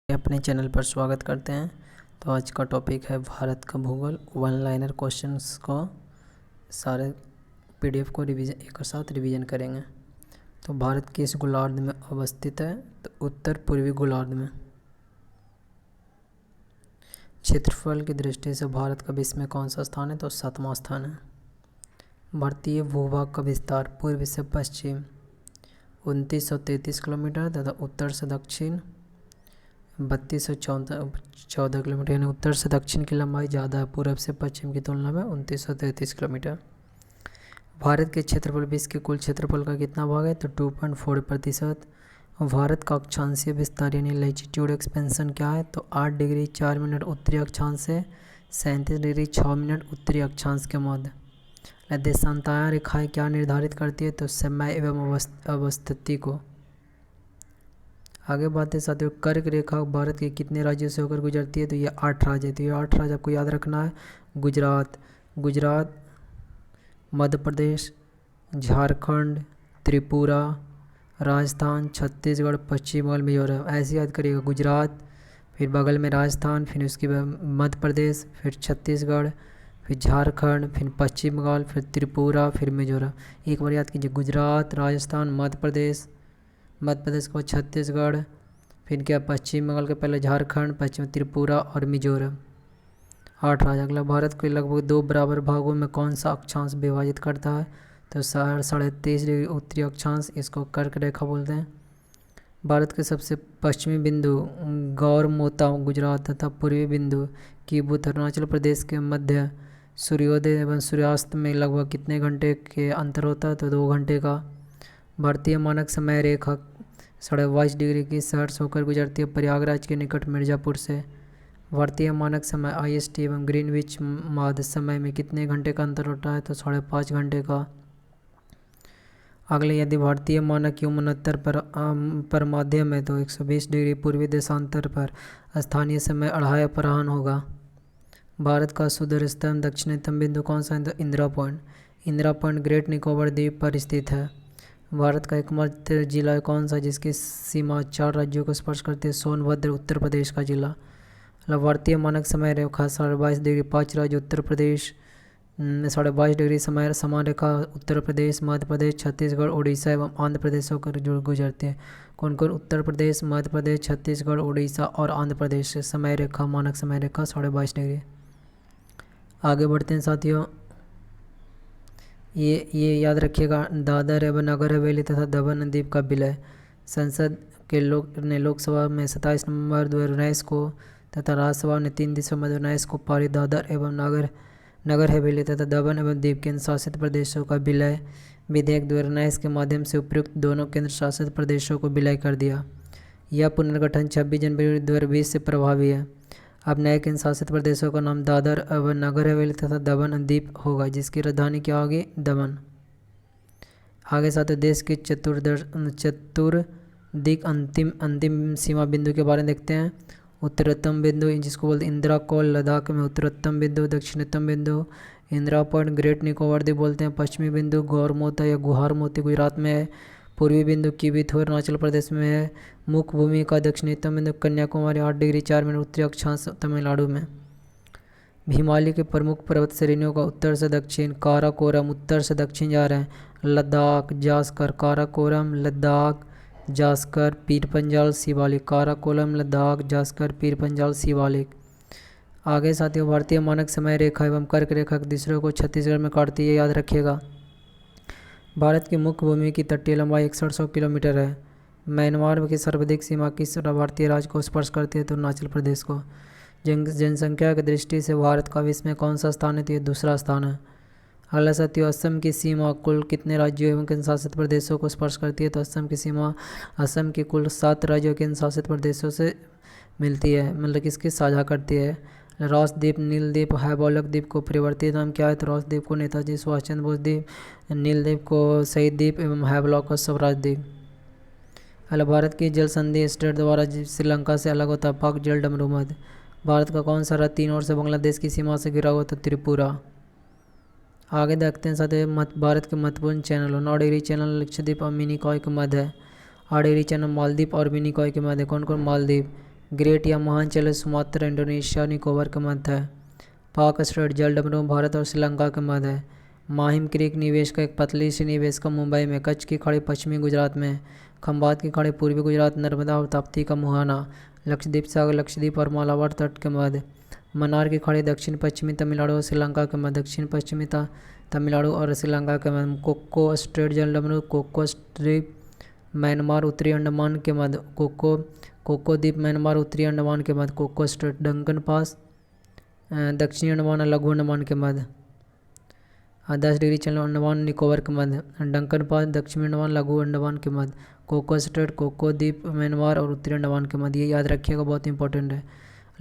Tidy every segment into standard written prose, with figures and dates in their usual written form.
अपने चैनल पर स्वागत करते हैं। तो आज का टॉपिक है भारत का भूगोल। वन लाइनर क्वेश्चंस को सारे पीडीएफ को एक साथ रिवीजन करेंगे। तो भारत किस गोलार्ध में अवस्थित है? तो उत्तर पूर्वी गोलार्ध में। क्षेत्रफल की दृष्टि से भारत का विश्व में कौन सा स्थान है? तो 7वां स्थान है। भारतीय भूभाग का विस्तार पूर्व से पश्चिम 2933 किलोमीटर तथा उत्तर से दक्षिण 3214 किलोमीटर, यानी उत्तर से दक्षिण की लंबाई ज़्यादा है पूर्व से पश्चिम की तुलना में 2933 किलोमीटर। भारत के क्षेत्रफल विश्व के कुल क्षेत्रफल का कितना भाग है? तो 2.4%। भारत का अक्षांशीय विस्तार यानी लैटिट्यूड एक्सपेंशन क्या है? तो 8 डिग्री 4 मिनट उत्तरी अक्षांश से 37 डिग्री 6 मिनट उत्तरी अक्षांश के मध्य। देशांतरण रेखाएँ क्या निर्धारित करती है? तो समय एवं अवस्थिति को। आगे बात है साथियों, कर्क रेखा भारत के कितने राज्यों से होकर गुजरती है? तो ये 8 राज्य है। तो ये 8 राज्य आपको याद रखना है। गुजरात, मध्य प्रदेश, झारखंड, त्रिपुरा, राजस्थान, छत्तीसगढ़, पश्चिम बंगाल, मिजोरम। ऐसे याद करिएगा। गुजरात, फिर बगल में राजस्थान, फिर उसके बाद मध्य प्रदेश, फिर छत्तीसगढ़, फिर झारखंड, फिर पश्चिम बंगाल, फिर त्रिपुरा, फिर मिजोरम। एक बार याद कीजिए, गुजरात, राजस्थान, मध्य प्रदेश के बाद छत्तीसगढ़, फिर क्या पश्चिम बंगाल के पहले झारखंड, पश्चिम त्रिपुरा और मिजोरम। 8 राज्य। अगला, भारत को लगभग 2 बराबर भागों में कौन सा अक्षांश विभाजित करता है? तो 23.5 डिग्री उत्तरी अक्षांश, इसको कर्क रेखा बोलते हैं। भारत के सबसे पश्चिमी बिंदु गौरमोता गुजरात तथा पूर्वी बिंदु कीबुत अरुणाचल प्रदेश के मध्य सूर्योदय एवं सूर्यास्त में लगभग कितने घंटे के अंतर होता है? तो 2 घंटे का। भारतीय मानक समय रेखा 22.5 डिग्री की शहर से होकर गुजरती है प्रयागराज के निकट मिर्ज़ापुर से। भारतीय मानक समय IST एवं ग्रीनविच माध्य समय में कितने घंटे का अंतर होता है? तो 5.5 घंटे का। अगले, यदि भारतीय मानक यमुनोत्तर पर माध्यम है तो 120 डिग्री पूर्वी देशांतर पर स्थानीय समय 2:30 अपराह्न होगा। भारत का सुदूरतम दक्षिणतम बिंदु कौन सा है? तो इंदिरा पॉइंट ग्रेट निकोबार द्वीप पर स्थित है। भारत का एकमात्र जिला कौन सा जिसकी सीमा 4 राज्यों को स्पर्श करती है? सोनभद्र, उत्तर प्रदेश का जिला। भारतीय मानक समय रेखा 22.5 डिग्री 5 राज्य उत्तर प्रदेश, 22.5 डिग्री समय समान रेखा उत्तर प्रदेश, मध्य प्रदेश, छत्तीसगढ़, उड़ीसा एवं आंध्र प्रदेश होकर गुजरते हैं। कौन कौन? उत्तर प्रदेश, मध्य प्रदेश, छत्तीसगढ़, उड़ीसा और आंध्र प्रदेश से समय रेखा मानक समय रेखा 22.5 डिग्री। आगे बढ़ते हैं साथियों, ये याद रखिएगा, दादर एवं नगर हवेली तथा दमन द्वीप का विलय संसद के लोकसभा में 27 नवंबर 2019 को तथा राज्यसभा ने 3 दिसंबर 2019 को पारित। दादर एवं नगर हवेली तथा दमन एवं दीव केंद्र शासित प्रदेशों का विलय विधेयक 2019 के माध्यम से उपयुक्त दोनों केंद्र शासित प्रदेशों को विलय कर दिया। यह पुनर्गठन 26 जनवरी 2020 से प्रभावी है। अब नए केंद्र शासित प्रदेशों का नाम दादर एवं नगर हवेली तथा दमन द्वीप होगा, जिसकी राजधानी क्या होगी? दमन। आगे साथ देश के चतुर्दिक अंतिम सीमा बिंदु के बारे में देखते हैं। उत्तरोत्तम बिंदु जिसको बोलते हैं इंदिरा कॉल लद्दाख में उत्तरोत्तम बिंदु। दक्षिणोत्तम बिंदु इंदिरा पॉइंट ग्रेट निकोबार द्वीप बोलते हैं। पश्चिमी बिंदु गौरमोता या गुहार मोती गुजरात में है। पूर्वी बिंदु कीबीथो अरुणाचल प्रदेश में है। मुख्य भूमि का दक्षिणतम बिंदु कन्याकुमारी 8 डिग्री 4 मिनट उत्तरी अक्षांश तमिलनाडु में। हिमालय के प्रमुख पर्वत श्रेणियों का उत्तर से दक्षिण काराकोरम उत्तर से दक्षिण जा रहे हैं। लद्दाख, जास्कर, काराकोरम, लद्दाख, जास्कर, पीर पंजाल, शिवालिक। काराकोरम, लद्दाख, जास्कर, पीर पंजाल, शिवालिक। आगे साथियों, भारतीय मानक समय रेखा एवं कर्क रेखा एक दूसरे को छत्तीसगढ़ में काटती है, याद रखिएगा। भारत की मुख्य भूमि की तटीय लंबाई 6100 किलोमीटर है। म्यांमार की सर्वाधिक सीमा किस भारतीय राज्य को स्पर्श करती है? तो अरुणाचल प्रदेश को। जनसंख्या की दृष्टि से भारत का विश्व में कौन सा स्थान है? तो ये 2रा स्थान है। अगला साथियों, असम की सीमा कुल कितने राज्यों एवं केंद्र शासित प्रदेशों को स्पर्श करती है? तो असम की सीमा असम के कुल 7 राज्यों केंद्र शासित प्रदेशों से मिलती है, मतलब किसकी साझा करती है। रॉस द्वीप, नील द्वीप, हैबोलक द्वीप को परिवर्तित नाम क्या है? तो रॉस द्वीप को नेताजी सुभाष चंद्र बोस द्वीप, नील द्वीप को शहीद द्वीप एवं हैबोलक को स्वराज द्वीप। भारत की जल संधि स्टेट द्वारा श्रीलंका से अलग होता है, पाक जल डमरू मध्य। भारत का कौन सा राज्य 3 ओर से बांग्लादेश की सीमा से घिरा हुआ? तो त्रिपुरा। आगे देखते हैं साथ भारत के महत्वपूर्ण चैनलों। 9 डिग्री चैनल लक्षद्वीप और मिनिकॉय के मध्य है। 8 डिग्री चैनल मालदीव और मिनिकॉय के मध्य। कौन कौन? मालदीव, ग्रेट या महान चल सुमात्रा इंडोनेशिया निकोबार के मध्य है। पाक स्ट्रेट जलडमरू भारत और श्रीलंका के मध्य है। माहिम क्रीक निवेश का एक पतली सी निवेश का मुंबई में। कच्छ की खाड़ी पश्चिमी गुजरात में। खंबात की खाड़ी पूर्वी गुजरात, नर्मदा और ताप्ती का मुहाना। लक्षद्वीप सागर लक्षद्वीप और मालाबार तट के मध्य। मन्नार की खाड़ी दक्षिण पश्चिमी तमिलनाडु और श्रीलंका के मध्य। दक्षिण पश्चिमी तमिलनाडु और श्रीलंका के मध्य। कोको स्ट्रेट जलडमरू कोको स्ट्रीप म्यांमार उत्तरी अंडमान के मध्य। कोको द्वीप म्यांमार उत्तरी अंडमान के मध्य। कोको स्ट्रेट डंकन पास दक्षिणी अंडमान और लघु अंडमान के मध्य। 10 डिग्री चल अंडमान निकोबार के मध्य। डंकन पास दक्षिणी अंडमान लघु अंडमान के मध्य। कोको स्ट्रेट कोको द्वीप म्यांमार और उत्तरी अंडमान के मध्य। ये याद रखिएगा, बहुत इंपॉर्टेंट है।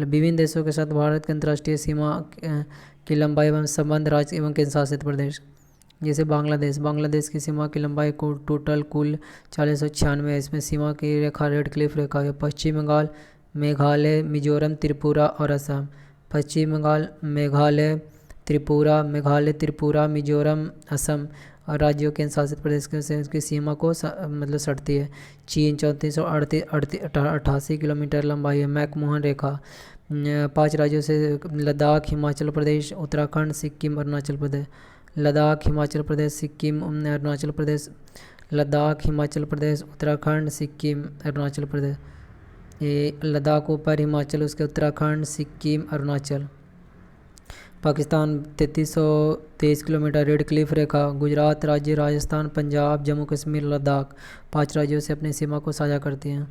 विभिन्न देशों के साथ भारत की अंतर्राष्ट्रीय सीमा की लंबाई एवं संबंध राज्य एवं केंद्र शासित प्रदेश। जैसे बांग्लादेश की सीमा की लंबाई को टोटल कुल 496 है। इसमें सीमा की रेखा रेड क्लिफ रेखा है। पश्चिम बंगाल, मेघालय, मिजोरम, त्रिपुरा और असम। पश्चिम बंगाल, मेघालय, त्रिपुरा, मिजोरम, असम और राज्यों के शासित प्रदेश के से उसकी सीमा को मतलब सटती है। चीन 3488 किलोमीटर लंबाई है। मैकमोहन रेखा 5 राज्यों से लद्दाख, हिमाचल प्रदेश, उत्तराखंड, सिक्किम, अरुणाचल प्रदेश। लद्दाख, हिमाचल प्रदेश, सिक्किम, अरुणाचल प्रदेश। लद्दाख, हिमाचल प्रदेश, उत्तराखंड, सिक्किम, अरुणाचल प्रदेश। ये लद्दाख ऊपर, हिमाचल उसके Uttarakhand, Sikkim, Arunachal. Pakistan 3323 kilometre Radcliffe रेखा। गुजरात राज्य, राजस्थान, पंजाब, जम्मू कश्मीर, लद्दाख 5 राज्यों से अपनी सीमा को साझा करती हैं।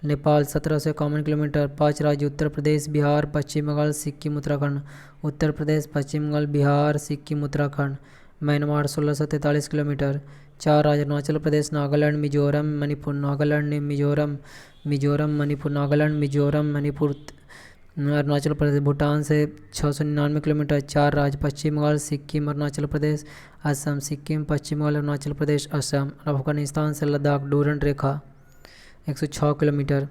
नेपाल 1751 किलोमीटर 5 राज्य उत्तर प्रदेश, बिहार, पश्चिम बंगाल, सिक्किम, उत्तराखंड। उत्तर प्रदेश, पश्चिम बंगाल, बिहार, सिक्किम, उत्तराखंड। म्यांमार 1643 किलोमीटर 4 राज्य अरुणाचल प्रदेश, नागालैंड, मिजोरम, मणिपुर। नागालैंड, मिजोरम, मणिपुर, अरुणाचल प्रदेश। भूटान से 699 किलोमीटर 4 राज्य पश्चिम बंगाल, सिक्किम, अरुणाचल प्रदेश, असम। सिक्किम, पश्चिम बंगाल, अरुणाचल प्रदेश, असम। अफगानिस्तान से लद्दाख डूरंड रेखा 106 किलोमीटर।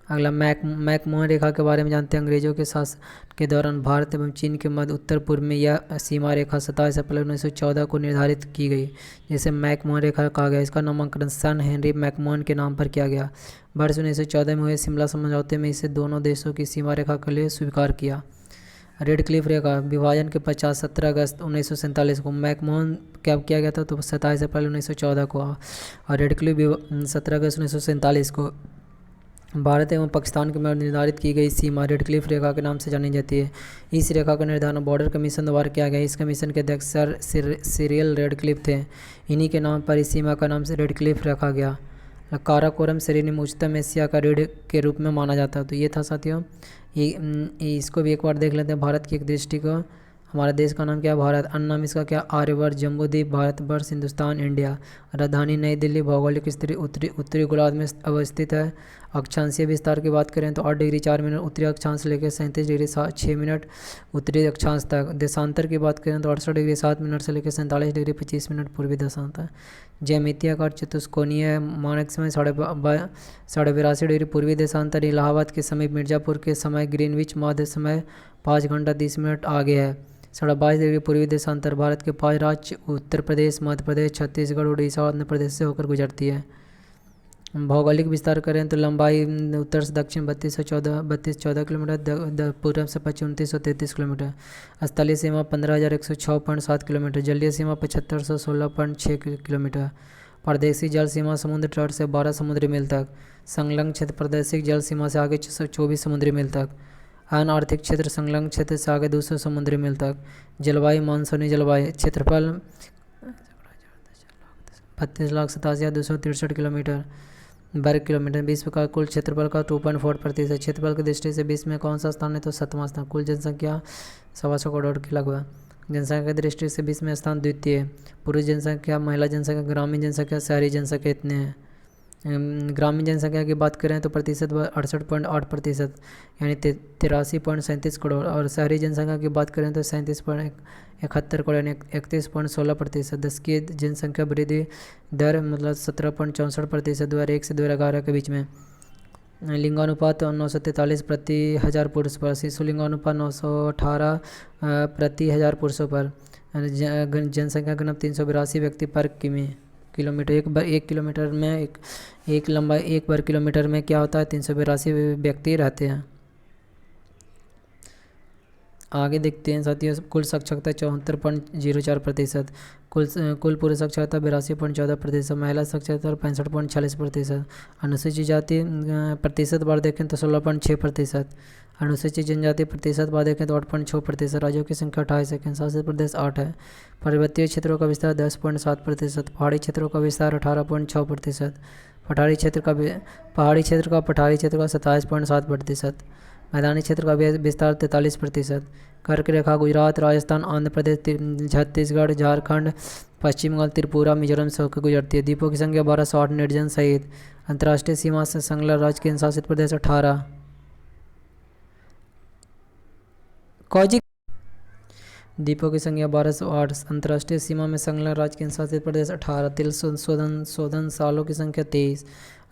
अगला मैकमोहन रेखा के बारे में जानते हैं। अंग्रेजों के शासन के दौरान भारत एवं चीन के मध्य उत्तर पूर्व में यह सीमा रेखा 27 अप्रैल 1914 को निर्धारित की गई, जिसे मैकमोहन रेखा कहा गया। इसका नामकरण सन हेनरी मैकमोहन के नाम पर किया गया। वर्ष 1914 में हुए शिमला समझौते में इसे दोनों देशों की सीमा रेखा के लिए स्वीकार किया। रेड क्लिफ रेखा विभाजन के पश्चात 17 अगस्त 1947 को मैकमोहन कब किया गया था, तो 27 अप्रैल 1914 को। और रेड क्लिफ 17 अगस्त 1947 को भारत एवं पाकिस्तान के मध्य निर्धारित की गई सीमा रेड क्लिफ रेखा के नाम से जानी जाती है। इस रेखा का निर्धारण बॉर्डर कमीशन द्वारा किया गया। इस कमीशन के अध्यक्ष सर सिरिल रेड क्लिफ थे। इन्हीं के नाम पर इस सीमा का नाम से रेड क्लिफ रखा गया। काराकोरम श्रेणी में उच्चतम एशिया का रेड के रूप में माना जाता है। तो ये था साथियों, इसको भी एक बार देख लेते हैं। भारत की एक दृष्टि को, हमारा देश का नाम क्या है, भारत। अन्य नाम इसका क्या, आर्यवर्त, जम्बूद्वीप, भारतवर्ष, हिंदुस्तान, इंडिया। राजधानी नई दिल्ली। भौगोलिक स्थिति उत्तरी गोलार्ध में अवस्थित है। अक्षांशीय विस्तार की बात करें तो 8 डिग्री 4 मिनट उत्तरी अक्षांश से लेकर 37 डिग्री 6 मिनट उत्तरी अक्षांश तक। देशांतर की बात करें तो 68 डिग्री 7 मिनट से लेकर 47 डिग्री 25 मिनट पूर्वी देशांतर। ज्यामितीय आकार चतुष्कोणीय है। मानक समय 82.5 डिग्री पूर्वी देशांतर। इलाहाबाद के समीप मिर्ज़ापुर के समय ग्रीनविच मध्य समय 5 घंटा 30 मिनट आगे है। 22.5 डिग्री पूर्वी देशांतर। भारत के 5 राज्य उत्तर प्रदेश, मध्य प्रदेश, छत्तीसगढ़, उड़ीसा और आंध्र प्रदेश से होकर गुजरती है। भौगोलिक विस्तार करें तो लंबाई उत्तर से दक्षिण 3214 किलोमीटर, पूर्व से पश्चिम 2933 किलोमीटर। स्थलीय सीमा 15,106.7 किलोमीटर। जलीय सीमा 7516.6 किलोमीटर। प्रादेशिक जल सीमा समुद्र तट से 12 समुद्री मील तक। संलग्न क्षेत्र प्रादेशिक जल सीमा से आगे 24 समुद्री मील तक। अन आर्थिक क्षेत्र संलग्न क्षेत्र से आगे 200 समुद्री मील तक। जलवायु मानसूनी जलवायु। क्षेत्रफल 32,87,263 किलोमीटर वर्ग किलोमीटर। विश्व का कुल क्षेत्रफल का 2.4%। क्षेत्रफल की दृष्टि से विश्व में कौन सा स्थान है, तो 7वां स्थान। कुल जनसंख्या 125 करोड़ के लगभग। जनसंख्या की दृष्टि से विश्व में स्थान द्वितीय है। पुरुष जनसंख्या, महिला जनसंख्या, ग्रामीण जनसंख्या, शहरी जनसंख्या इतने हैं। ग्रामीण जनसंख्या की बात करें तो प्रतिशत 68.8%, यानी 83.37 करोड़। और शहरी जनसंख्या की बात करें तो 37.71 करोड़, यानी 31.16%। दशकीय जनसंख्या वृद्धि दर मतलब 17.64% 2001 से 2011 के बीच में। लिंगानुपात 943 प्रति 1000 पुरुष पर। शिशु लिंगानुपात 918 प्रति 1000 पुरुषों पर। जनसंख्या घनत्व 382 व्यक्ति पर किलोमीटर। एक किलोमीटर में एक लंबाई 1 वर्ग किलोमीटर में क्या होता है, 382 व्यक्ति रहते हैं। आगे देखते हैं साथियों, कुल साक्षरता 74.04%, कुल पुरुष साक्षरता 82.14%, महिला साक्षरता 65.46%, अनुसूचित जाति प्रतिशत बार देखें तो 16.6%, अनुसूचित जनजाति प्रतिशत बार देखें तो 8.6%, राज्यों की संख्या 28 है, केंद्रशासित प्रदेश 8 है, पर्वतीय क्षेत्रों का विस्तार 10.7%, पहाड़ी क्षेत्रों का विस्तार 18.6%, पठारी क्षेत्र का 27.7%, मैदानी क्षेत्र का विस्तार 43%, कर्क रेखा गुजरात, राजस्थान, आंध्र प्रदेश, छत्तीसगढ़, झारखंड, पश्चिम बंगाल, त्रिपुरा, मिजोरम से होकर गुजरती है। द्वीपों की संख्या 1208 निर्जन सहित। अंतर्राष्ट्रीय सीमा से संलग्न राज्य केंद्र शासित प्रदेश 18। कौजिक द्वीपों की संख्या 1208, अंतर्राष्ट्रीय सीमा में संलग्न राज्य केंद्र शासित प्रदेश 18। तिल शोधन सालों की संख्या 23,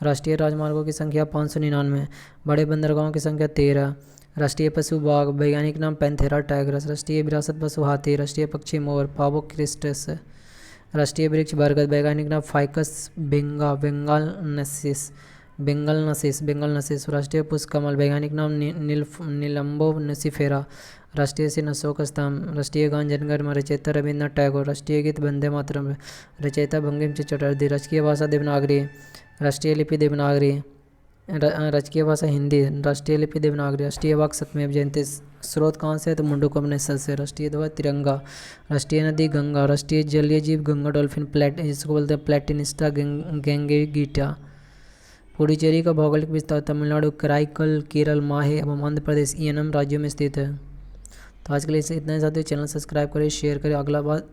राष्ट्रीय राजमार्गों की संख्या 599, बड़े बंदरगाहों की संख्या 13, राष्ट्रीय पशु बाघ, वैज्ञानिक नाम पैंथेरा टाइग्रस, राष्ट्रीय विरासत पशु हाथी, राष्ट्रीय पक्षी मोर, पावो क्रिस्टस, राष्ट्रीय वृक्ष बरगद, वैज्ञानिक नाम फाइकस बेंगा, बेंगल नसिस, राष्ट्रीय पुष्प कमल, वैज्ञानिक नाम नीलम्बो नसिफेरा, राष्ट्रीय चिन्ह अशोक स्तंभ, राष्ट्रीय गान जनगण, रचयिता रविन्द्रनाथ टैगोर, राष्ट्रीय गीत वंदे मातरम, रचयिता बंकिम चंद्र चटर्जी, राजकीय भाषा देवनागरी, राष्ट्रीय लिपि देवनागरी, राजकीय भाषा हिंदी, राष्ट्रीय लिपि देवनागरी, राष्ट्रीय वाक सत्यमेव जयते, स्रोत कहाँ से है तो मुंडकोपनिषद से, राष्ट्रीय ध्वज तिरंगा, राष्ट्रीय नदी गंगा, राष्ट्रीय जलीय जीव गंगा डॉल्फिन, जिसको बोलते हैं प्लेटिनिस्टा गैंगेगीटा। पुडुचेरी का भौगोलिक विस्तार तमिलनाडु, कराईकल, केरल, माहे एवं आंध्र प्रदेश ENM राज्यों में स्थित है। तो आज के लिए इतना ही साथियों, चैनल सब्सक्राइब करें, शेयर करें। अगला बात